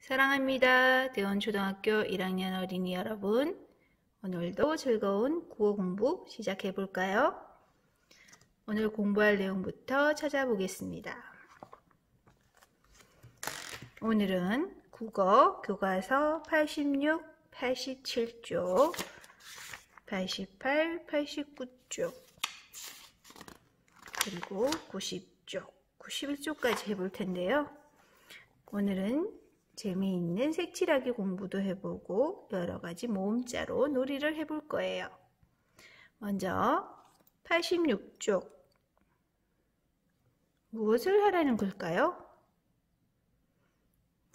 사랑합니다. 대원초등학교 1학년 어린이 여러분, 오늘도 즐거운 국어 공부 시작해 볼까요? 오늘 공부할 내용부터 찾아보겠습니다. 오늘은 국어 교과서 86, 87쪽, 88, 89쪽, 그리고 90쪽, 91쪽까지 해볼 텐데요. 오늘은 재미있는 색칠하기 공부도 해보고 여러가지 모음자로 놀이를 해볼 거예요. 먼저 86쪽 무엇을 하라는 걸까요?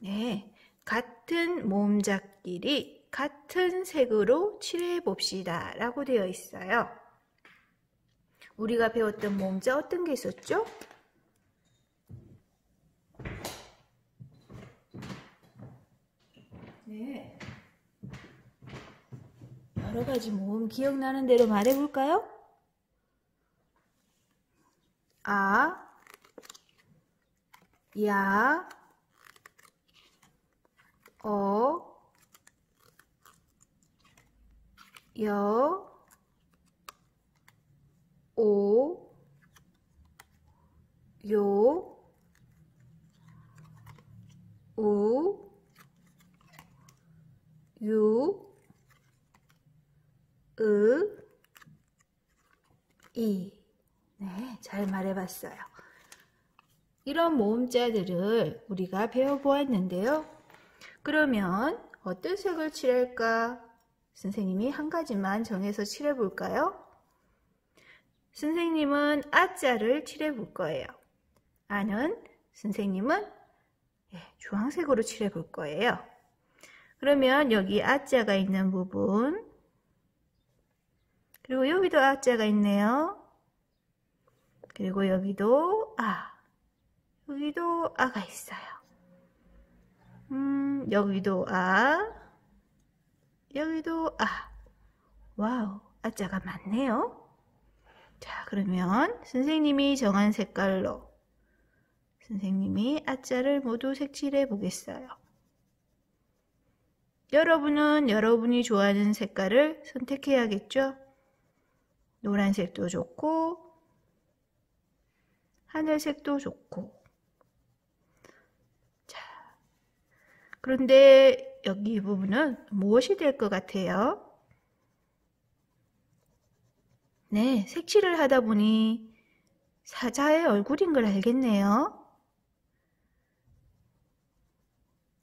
네, 같은 모음자끼리 같은 색으로 칠해 봅시다 라고 되어 있어요. 우리가 배웠던 모음자 어떤 게 있었죠? 네. 여러 가지 모음 기억나는 대로 말해 볼까요? 아, 야, 어, 여, 오, 요, 우, 유, 으, 이. 네, 잘 말해봤어요. 이런 모음자들을 우리가 배워보았는데요. 그러면 어떤 색을 칠할까? 선생님이 한 가지만 정해서 칠해볼까요? 선생님은 아자를 칠해볼 거예요. 아는 선생님은 주황색으로 칠해볼 거예요. 그러면 여기 아자가 있는 부분, 그리고 여기도 아자가 있네요. 그리고 여기도 여기도 아가 있어요. 여기도 여기도 와우, 아자가 많네요. 자, 그러면 선생님이 정한 색깔로 선생님이 아자를 모두 색칠해 보겠어요. 여러분은 여러분이 좋아하는 색깔을 선택해야겠죠? 노란색도 좋고 하늘색도 좋고. 자, 그런데 여기 이 부분은 무엇이 될 것 같아요? 네, 색칠을 하다 보니 사자의 얼굴인 걸 알겠네요.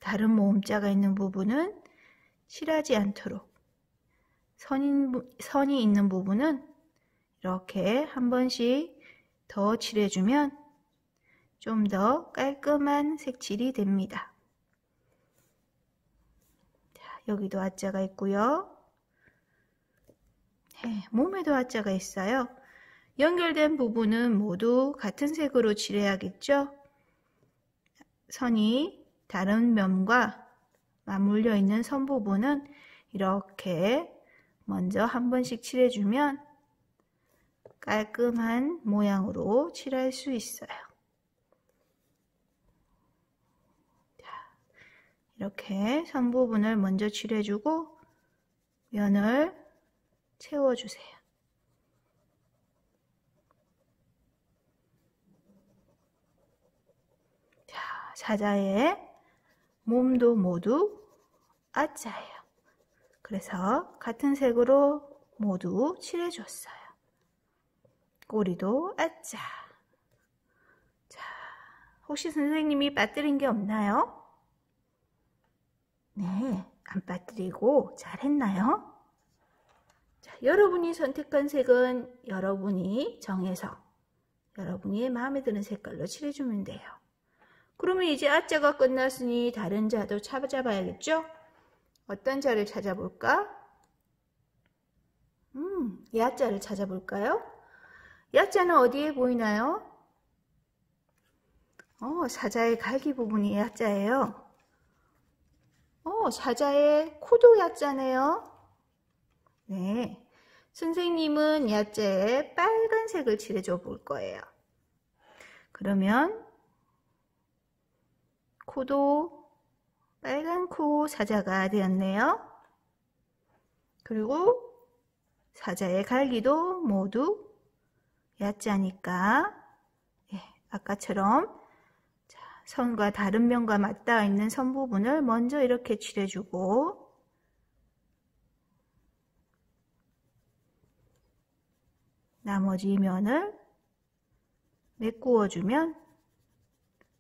다른 모음자가 있는 부분은 칠하지 않도록 선이 있는 부분은 이렇게 한 번씩 더 칠해주면 좀 더 깔끔한 색칠이 됩니다. 자, 여기도 아자가 있고요. 네, 몸에도 아자가 있어요. 연결된 부분은 모두 같은 색으로 칠해야겠죠? 선이 다른 면과 맞물려 있는 선 부분은 이렇게 먼저 한 번씩 칠해주면 깔끔한 모양으로 칠할 수 있어요. 자, 이렇게 선 부분을 먼저 칠해주고 면을 채워주세요. 자, 사자의 몸도 모두 아자예요. 그래서 같은 색으로 모두 칠해줬어요. 꼬리도 아자. 자, 혹시 선생님이 빠뜨린 게 없나요? 네, 안 빠뜨리고 잘했나요? 자, 여러분이 선택한 색은 여러분이 정해서 여러분이 마음에 드는 색깔로 칠해주면 돼요. 그러면 이제 아자가 끝났으니 다른 자도 찾아봐야겠죠? 어떤 자를 찾아볼까? 야자를 찾아볼까요? 야자는 어디에 보이나요? 사자의 갈기 부분이 야자예요. 사자의 코도 야자네요. 네, 선생님은 야자에 빨간색을 칠해줘 볼 거예요. 그러면 코도 빨간 코 사자가 되었네요. 그리고 사자의 갈기도 모두 야자니까 아까처럼 선과 다른 면과 맞닿아 있는 선 부분을 먼저 이렇게 칠해주고 나머지 면을 메꾸어주면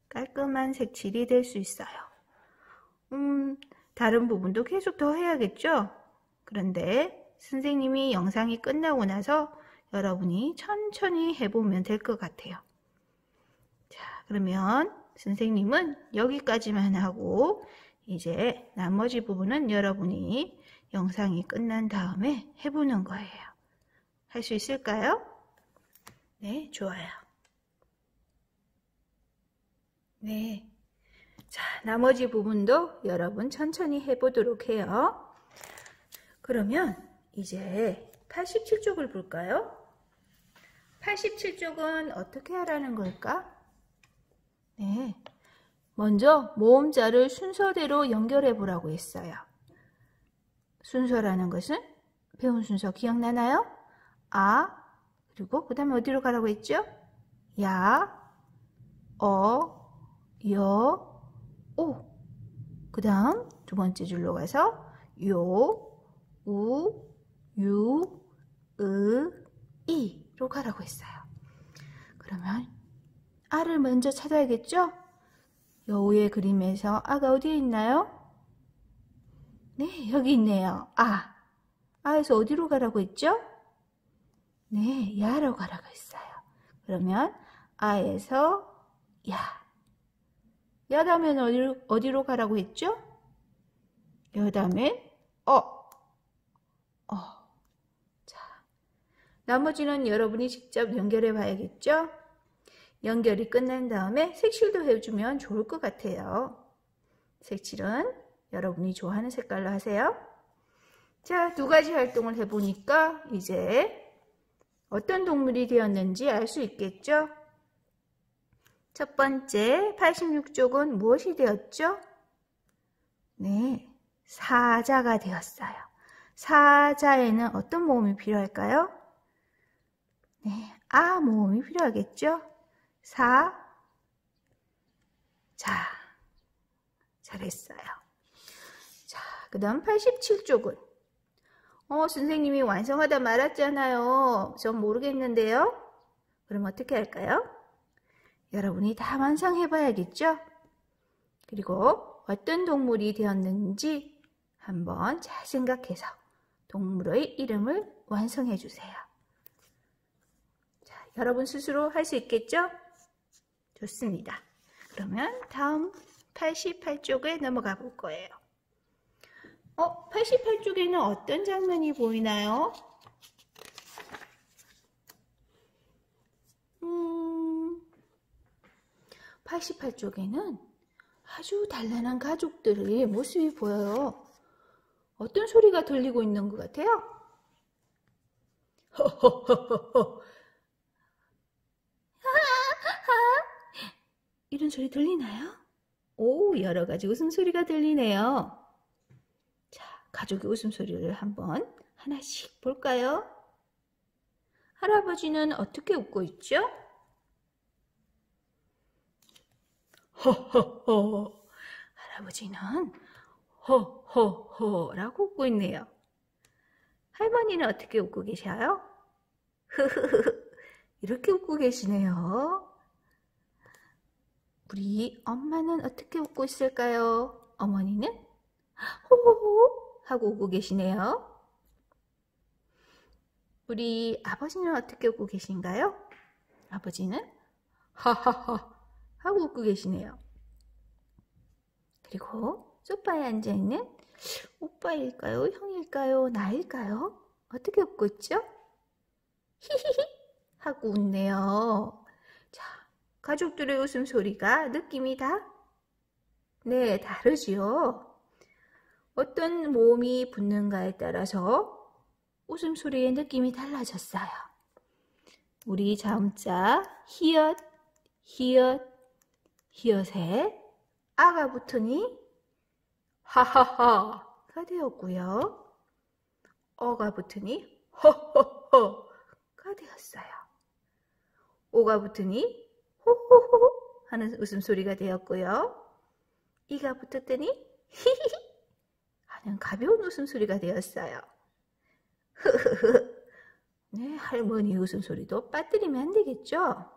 깔끔한 색칠이 될 수 있어요. 다른 부분도 계속 더 해야겠죠? 그런데 선생님이 영상이 끝나고 나서 여러분이 천천히 해보면 될 것 같아요. 자, 그러면 선생님은 여기까지만 하고 이제 나머지 부분은 여러분이 영상이 끝난 다음에 해보는 거예요. 할 수 있을까요? 네, 좋아요. 네. 자, 나머지 부분도 여러분 천천히 해보도록 해요. 그러면 이제 87쪽을 볼까요? 87쪽은 어떻게 하라는 걸까? 네. 먼저 모음자를 순서대로 연결해 보라고 했어요. 순서라는 것은 배운 순서 기억나나요? 아, 그리고 그 다음에 어디로 가라고 했죠? 야, 여, 오. 그 다음 두 번째 줄로 가서 요, 우, 유, 이로 가라고 했어요. 그러면 아를 먼저 찾아야겠죠? 여우의 그림에서 아가 어디에 있나요? 네, 여기 있네요. 아에서 어디로 가라고 했죠? 네, 야로 가라고 했어요. 그러면 아에서 야. 야다면 어디로 가라고 했죠? 여다면 자, 나머지는 여러분이 직접 연결해 봐야겠죠? 연결이 끝난 다음에 색칠도 해주면 좋을 것 같아요. 색칠은 여러분이 좋아하는 색깔로 하세요. 자, 두 가지 활동을 해보니까 이제 어떤 동물이 되었는지 알 수 있겠죠? 첫 번째 86쪽은 무엇이 되었죠? 네, 사자가 되었어요. 사자에는 어떤 모음이 필요할까요? 네, 아 모음이 필요하겠죠? 자, 잘했어요. 자, 그 다음 87쪽은 선생님이 완성하다 말았잖아요. 전 모르겠는데요. 그럼 어떻게 할까요? 여러분이 다 완성해 봐야겠죠? 그리고 어떤 동물이 되었는지 한번 잘 생각해서 동물의 이름을 완성해 주세요. 자, 여러분 스스로 할 수 있겠죠? 좋습니다. 그러면 다음 88쪽에 넘어가 볼 거예요. 88쪽에는 어떤 장면이 보이나요? 88쪽에는 아주 단란한 가족들의 모습이 보여요. 어떤 소리가 들리고 있는 것 같아요? 이런 소리 들리나요? 오, 여러 가지 웃음소리가 들리네요. 자, 가족의 웃음소리를 한번 하나씩 볼까요? 할아버지는 어떻게 웃고 있죠? 허허허. 할아버지는 허허허라고 웃고 있네요. 할머니는 어떻게 웃고 계셔요? 흐흐흐. 이렇게 웃고 계시네요. 우리 엄마는 어떻게 웃고 있을까요? 어머니는 호호호 하고 웃고 계시네요. 우리 아버지는 어떻게 웃고 계신가요? 아버지는 하하하 하고 웃고 계시네요. 그리고 소파에 앉아있는 오빠일까요? 형일까요? 나일까요? 어떻게 웃고 있죠? 히히히 하고 웃네요. 자, 가족들의 웃음소리가 느낌이 네, 다르지요. 어떤 모음이 붙는가에 따라서 웃음소리의 느낌이 달라졌어요. 우리 자음자 히읗, 히읗, 히읗에 아가 붙으니 하하하가 되었고요. 어가 붙으니 허허허가 되었어요. 오가 붙으니 호호호 하는 웃음소리가 되었고요. 이가 붙었더니 히히히 하는 가벼운 웃음소리가 되었어요. 흐흐흐. 네, 할머니 웃음소리도 빠뜨리면 안 되겠죠?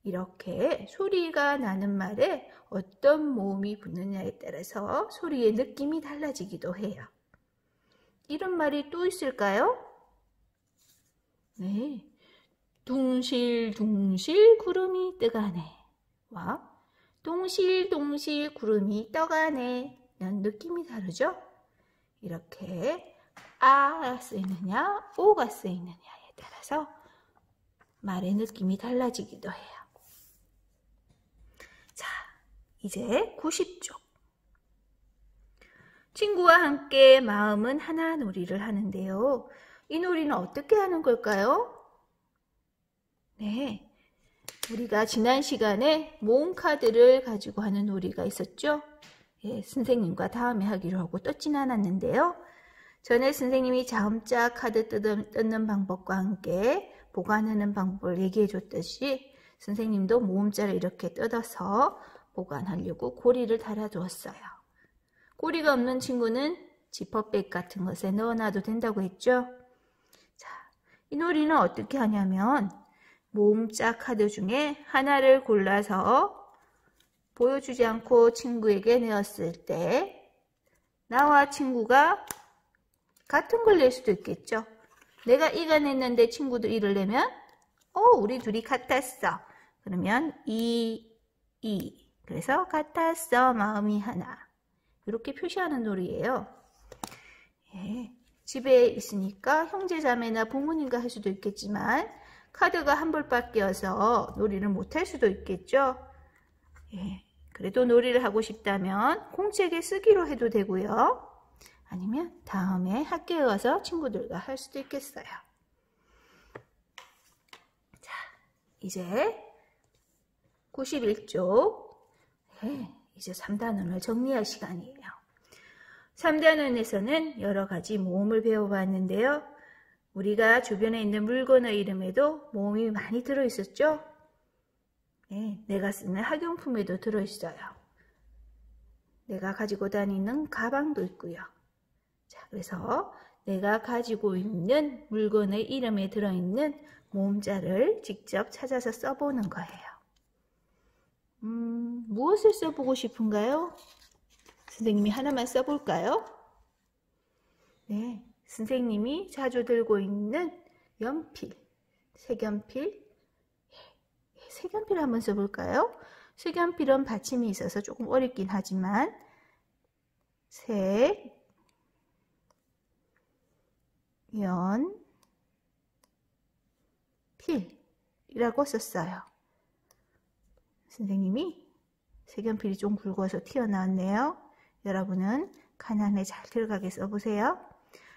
이렇게 소리가 나는 말에 어떤 모음이 붙느냐에 따라서 소리의 느낌이 달라지기도 해요. 이런 말이 또 있을까요? 네, 둥실둥실 구름이 뜨가네 와 동실동실 구름이 떠가네 이런 느낌이 다르죠? 이렇게 아가 쓰이느냐 오가 쓰이느냐에 따라서 말의 느낌이 달라지기도 해요. 자, 이제 90쪽. 친구와 함께 마음은 하나 놀이를 하는데요. 이 놀이는 어떻게 하는 걸까요? 네, 우리가 지난 시간에 모음 카드를 가지고 하는 놀이가 있었죠? 예, 선생님과 다음에 하기로 하고 떴진 않았는데요. 전에 선생님이 자음자 카드 뜯는 방법과 함께 보관하는 방법을 얘기해 줬듯이 선생님도 모음자를 이렇게 뜯어서 보관하려고 고리를 달아두었어요. 고리가 없는 친구는 지퍼백 같은 것에 넣어놔도 된다고 했죠? 자, 이 놀이는 어떻게 하냐면 모음자 카드 중에 하나를 골라서 보여주지 않고 친구에게 내었을 때 나와 친구가 같은 걸 낼 수도 있겠죠. 내가 이가 냈는데 친구도 이를 내면 우리 둘이 같았어. 그러면 이 그래서 같았어 마음이 하나 이렇게 표시하는 놀이예요. 예, 집에 있으니까 형제자매나 부모님과 할 수도 있겠지만 카드가 한 벌밖에여서 놀이를 못할 수도 있겠죠. 예, 그래도 놀이를 하고 싶다면 공책에 쓰기로 해도 되고요. 아니면 다음에 학교에 와서 친구들과 할 수도 있겠어요. 자, 이제 91쪽. 네, 이제 3단원을 정리할 시간이에요. 3단원에서는 여러 가지 모음을 배워봤는데요. 우리가 주변에 있는 물건의 이름에도 모음이 많이 들어있었죠? 네, 내가 쓰는 학용품에도 들어있어요. 내가 가지고 다니는 가방도 있고요. 자, 그래서 내가 가지고 있는 물건의 이름에 들어있는 모음자를 직접 찾아서 써보는 거예요. 무엇을 써보고 싶은가요? 선생님이 하나만 써볼까요? 네, 선생님이 자주 들고 있는 연필, 색연필. 색연필 한번 써볼까요? 색연필은 받침이 있어서 조금 어렵긴 하지만 색, 연, 필이라고 썼어요. 선생님이 색연필이 좀 굵어서 튀어나왔네요. 여러분은 칸 안에 잘 들어가게 써보세요.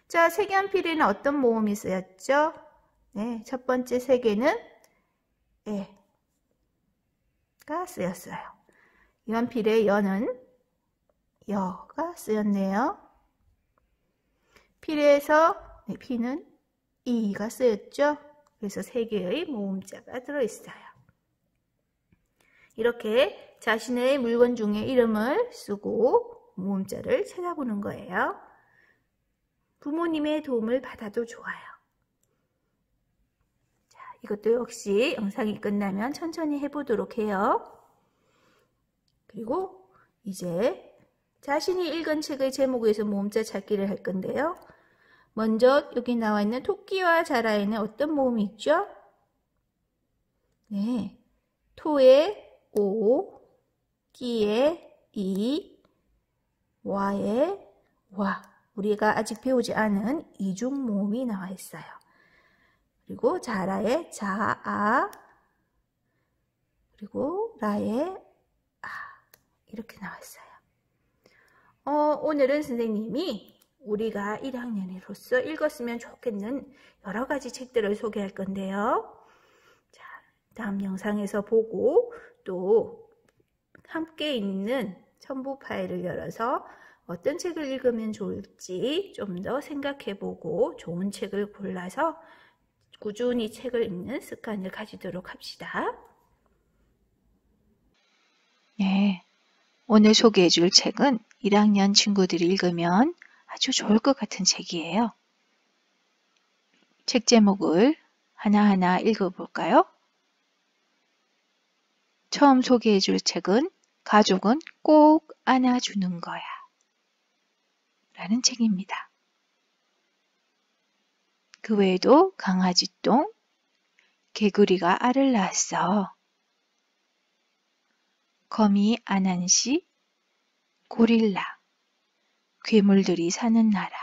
자, 색연필에는 어떤 모음이 쓰였죠? 네, 첫 번째 색에는 가 쓰였어요. 연필의 연은 여가 쓰였네요. 필에서 피는 이가 쓰였죠. 그래서 3개의 모음자가 들어있어요. 이렇게 자신의 물건 중에 이름을 쓰고 모음자를 찾아보는 거예요. 부모님의 도움을 받아도 좋아요. 자, 이것도 역시 영상이 끝나면 천천히 해보도록 해요. 그리고 이제 자신이 읽은 책의 제목에서 모음자 찾기를 할 건데요. 먼저 여기 나와 있는 토끼와 자라에는 어떤 모음이 있죠? 네, 토에 오, 끼에 이, 와에 와. 우리가 아직 배우지 않은 이중 모음이 나와 있어요. 그리고 자라에 자, 아, 그리고 라에 아 이렇게 나와 있어요. 오늘은 선생님이 우리가 1학년으로서 읽었으면 좋겠는 여러 가지 책들을 소개할 건데요. 다음 영상에서 보고 또 함께 읽는 첨부 파일을 열어서 어떤 책을 읽으면 좋을지 좀 더 생각해보고 좋은 책을 골라서 꾸준히 책을 읽는 습관을 가지도록 합시다. 네, 오늘 소개해 줄 책은 1학년 친구들이 읽으면 아주 좋을 것 같은 책이에요. 책 제목을 하나하나 읽어볼까요? 처음 소개해 줄 책은 가족은 꼭 안아주는 거야 라는 책입니다. 그 외에도 강아지똥, 개구리가 알을 낳았어, 거미 아난시, 고릴라, 괴물들이 사는 나라,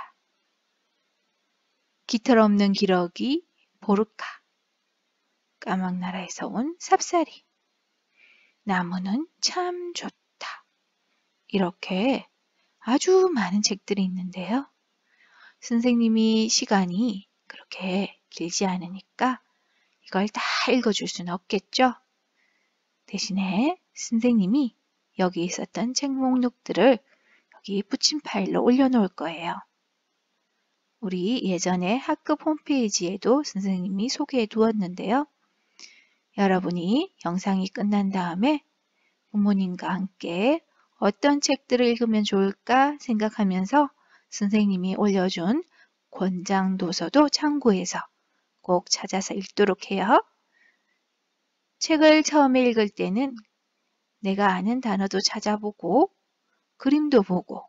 깃털 없는 기러기, 보르카, 까막나라에서 온 삽사리, 나무는 참 좋다. 이렇게 아주 많은 책들이 있는데요. 선생님이 시간이 그렇게 길지 않으니까 이걸 다 읽어줄 수는 없겠죠. 대신에 선생님이 여기 있었던 책 목록들을 여기 붙임 파일로 올려놓을 거예요. 우리 예전에 학급 홈페이지에도 선생님이 소개해 두었는데요. 여러분이 영상이 끝난 다음에 부모님과 함께 어떤 책들을 읽으면 좋을까 생각하면서 선생님이 올려준 권장 도서도 참고해서 꼭 찾아서 읽도록 해요. 책을 처음에 읽을 때는 내가 아는 단어도 찾아보고 그림도 보고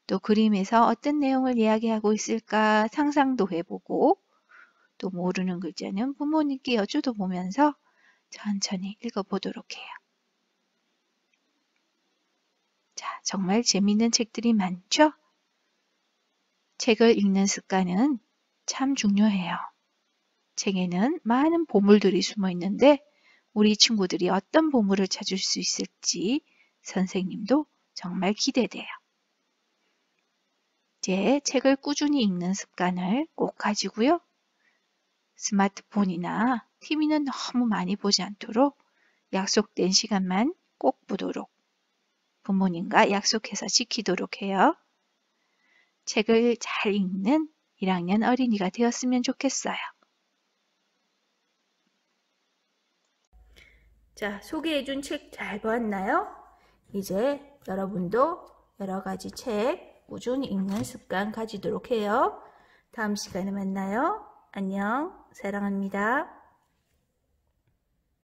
또 그림에서 어떤 내용을 이야기하고 있을까 상상도 해보고 또 모르는 글자는 부모님께 여쭈도 보면서 천천히 읽어보도록 해요. 자, 정말 재미있는 책들이 많죠? 책을 읽는 습관은 참 중요해요. 책에는 많은 보물들이 숨어 있는데 우리 친구들이 어떤 보물을 찾을 수 있을지 선생님도 정말 기대돼요. 이제 책을 꾸준히 읽는 습관을 꼭 가지고요. 스마트폰이나 TV는 너무 많이 보지 않도록 약속된 시간만 꼭 보도록 부모님과 약속해서 지키도록 해요. 책을 잘 읽는 1학년 어린이가 되었으면 좋겠어요. 자, 소개해준 책 잘 보았나요? 이제 여러분도 여러 가지 책 꾸준히 읽는 습관 가지도록 해요. 다음 시간에 만나요. 안녕, 사랑합니다.